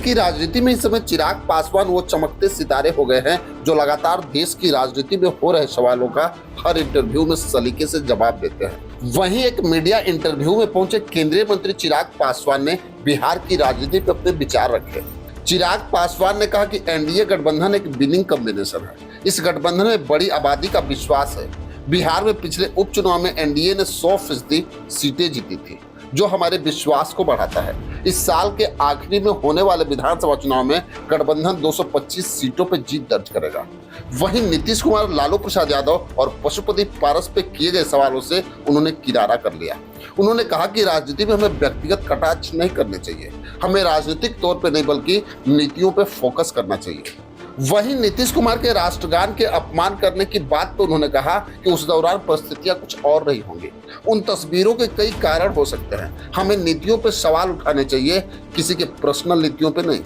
की राजनीति में इस समय चिराग पासवान वो चमकते सितारे हो गए हैं जो लगातार देश की राजनीति में हो रहे सवालों का हर इंटरव्यू में सलीके से जवाब देते हैं। वहीं एक मीडिया इंटरव्यू में पहुंचे केंद्रीय मंत्री चिराग पासवान ने बिहार की राजनीति पर अपने विचार रखे। चिराग पासवान ने कहा कि एनडीए गठबंधन एक विनिंग कॉम्बिनेशन है। इस गठबंधन में बड़ी आबादी का विश्वास है। बिहार में पिछले उपचुनाव में एनडीए ने 100% सीटें जीती थी, जो हमारे विश्वास को बढ़ाता है। इस साल के आखिरी में होने वाले विधानसभा चुनाव में गठबंधन 225 सीटों पर जीत दर्ज करेगा। वहीं नीतीश कुमार, लालू प्रसाद यादव और पशुपति पारस पे किए गए सवालों से उन्होंने किनारा कर लिया। उन्होंने कहा कि राजनीति में हमें व्यक्तिगत कटाक्ष नहीं करने चाहिए, हमें राजनीतिक तौर पर नहीं बल्कि नीतियों पर फोकस करना चाहिए। वहीं नीतीश कुमार के राष्ट्रगान के अपमान करने की बात तो उन्होंने कहा कि उस दौरान परिस्थितियां कुछ और रही होंगी। उन तस्वीरों के कई कारण हो सकते हैं। हमें नीतियों पर सवाल उठाने चाहिए, किसी के पर्सनल नीतियों पर नहीं।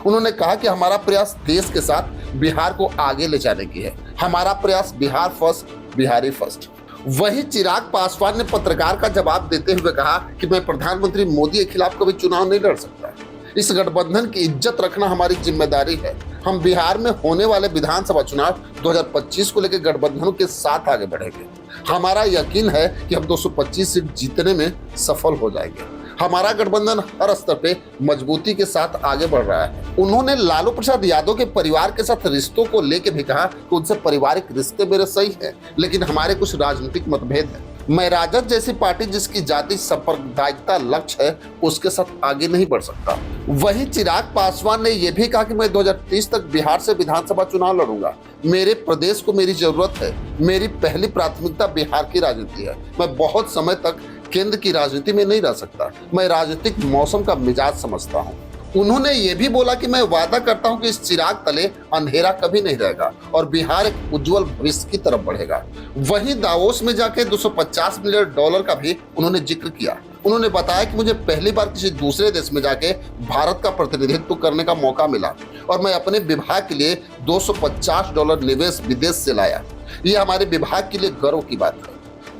उन्होंने कहा कि हमारा प्रयास देश के साथ बिहार को आगे ले जाने की है। हमारा प्रयास बिहार फर्स्ट, बिहारी फर्स्ट। वहीं चिराग पासवान ने पत्रकार का जवाब देते हुए कहा कि मैं प्रधानमंत्री मोदी के खिलाफ कभी चुनाव नहीं लड़ सकता। इस गठबंधन की इज्जत रखना हमारी जिम्मेदारी है। हम बिहार में होने वाले विधानसभा चुनाव 2025 को लेकर गठबंधनों के साथ आगे बढ़ेंगे। हमारा यकीन है कि हम 225 सीट जीतने में सफल हो जाएंगे। हमारा गठबंधन हर स्तर पे मजबूती के साथ आगे बढ़ रहा है। उन्होंने लालू प्रसाद यादव के परिवार के साथ रिश्तों को लेकर भी कहा कि उनसे पारिवारिक रिश्ते मेरे सही हैं, लेकिन हमारे कुछ राजनीतिक मतभेद हैं। मैं राजद जैसी पार्टी जिसकी जाति सांप्रदायिकता लक्ष्य है, उसके साथ आगे नहीं बढ़ सकता। वहीं चिराग पासवान ने यह भी कहा कि मैं 2030 तक बिहार से विधानसभा चुनाव लड़ूंगा। मेरे प्रदेश को मेरी जरूरत है। मेरी पहली प्राथमिकता बिहार की राजनीति है। मैं बहुत समय तक केंद्र की राजनीति में नहीं रह सकता। मैं राजनीतिक मौसम का मिजाज समझता हूँ। उन्होंने ये भी बोला कि मैं वादा करता हूं कि इस चिराग तले अंधेरा कभी नहीं रहेगा और बिहार एक उज्जवल भविष्य की तरफ बढ़ेगा। वहीं दावोस में जाके $250 मिलियन का भी उन्होंने जिक्र किया। उन्होंने बताया कि मुझे पहली बार किसी दूसरे देश में जाके भारत का प्रतिनिधित्व करने का मौका मिला और मैं अपने विभाग के लिए $250 निवेश विदेश से लाया। ये हमारे विभाग के लिए गर्व की बात है।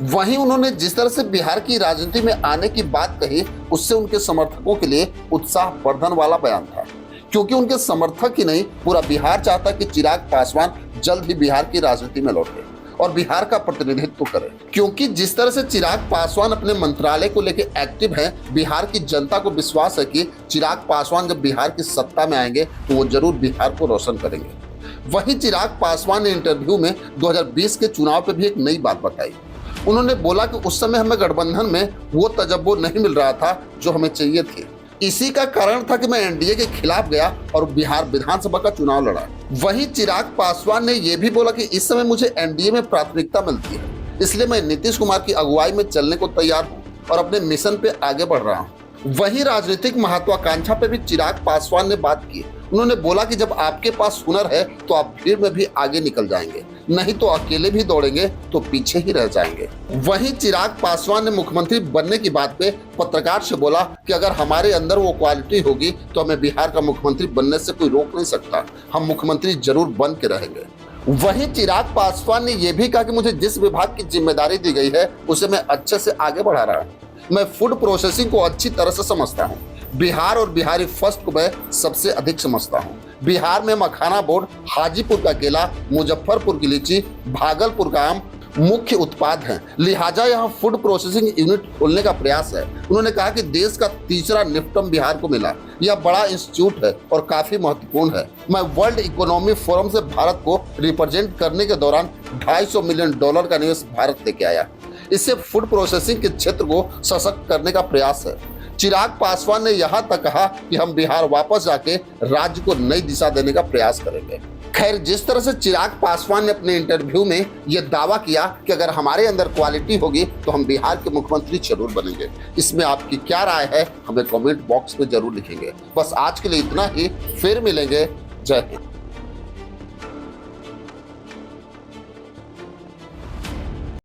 वहीं उन्होंने जिस तरह से बिहार की राजनीति में आने की बात कही, उससे उनके समर्थकों के लिए उत्साह वर्धन वाला बयान था, क्योंकि उनके समर्थक ही नहीं पूरा बिहार चाहता कि चिराग पासवान जल्द ही बिहार की राजनीति में लौटे और बिहार का प्रतिनिधित्व करे। क्योंकि जिस तरह से चिराग पासवान अपने मंत्रालय को लेकर एक्टिव हैं, बिहार की जनता को विश्वास है कि चिराग पासवान जब बिहार की सत्ता में आएंगे तो वो जरूर बिहार को रोशन करेंगे। वहीं चिराग पासवान ने इंटरव्यू में 2020 के चुनाव पर भी एक नई बात बताई। उन्होंने बोला कि उस समय हमें गठबंधन में वो तजब्बो नहीं मिल रहा था जो हमें चाहिए थी। इसी का कारण था कि मैं एनडीए के खिलाफ गया और बिहार विधानसभा का चुनाव लड़ा। वहीं चिराग पासवान ने यह भी बोला कि इस समय मुझे एनडीए में प्राथमिकता मिलती है, इसलिए मैं नीतीश कुमार की अगुवाई में चलने को तैयार हूँ और अपने मिशन पे आगे बढ़ रहा हूँ। वहीं राजनीतिक महत्वाकांक्षा पे भी चिराग पासवान ने बात की। उन्होंने बोला कि जब आपके पास हुनर है तो आप भीड़ में भी आगे निकल जाएंगे, नहीं तो अकेले भी दौड़ेंगे तो पीछे ही रह जाएंगे। वहीं चिराग पासवान ने मुख्यमंत्री बनने की बात पे पत्रकार से बोला कि अगर हमारे अंदर वो क्वालिटी होगी तो हमें बिहार का मुख्यमंत्री बनने से कोई रोक नहीं सकता। हम मुख्यमंत्री जरूर बन के रहेंगे। वहीं चिराग पासवान ने यह भी कहा कि मुझे जिस विभाग की जिम्मेदारी दी गई है उसे मैं अच्छे से आगे बढ़ा रहा हूँ। मैं फूड प्रोसेसिंग को अच्छी तरह से समझता हूँ। बिहार और बिहारी फर्स्ट को मैं सबसे अधिक समझता हूँ। बिहार में मखाना बोर्ड, हाजीपुर का केला, मुजफ्फरपुर की लीची, भागलपुर का आम मुख्य उत्पाद हैं, लिहाजा यहाँ फूड प्रोसेसिंग यूनिट खोलने का प्रयास है। उन्होंने कहा कि देश का तीसरा निफ्टम बिहार को मिला। यह बड़ा इंस्टीट्यूट है और काफी महत्वपूर्ण है। मैं वर्ल्ड इकोनॉमी फोरम से भारत को रिप्रेजेंट करने के दौरान $250 मिलियन का निवेश भारत लेके आया। इससे फूड प्रोसेसिंग के क्षेत्र को सशक्त करने का प्रयास है। चिराग पासवान ने यहाँ तक कहा कि हम बिहार वापस जाके राज्य को नई दिशा देने का प्रयास करेंगे। खैर, जिस तरह से चिराग पासवान ने अपने इंटरव्यू में यह दावा किया कि अगर हमारे अंदर क्वालिटी होगी तो हम बिहार के मुख्यमंत्री जरूर बनेंगे, इसमें आपकी क्या राय है हमें कमेंट बॉक्स में जरूर लिखेंगे। बस आज के लिए इतना ही, फिर मिलेंगे। जय हिंद।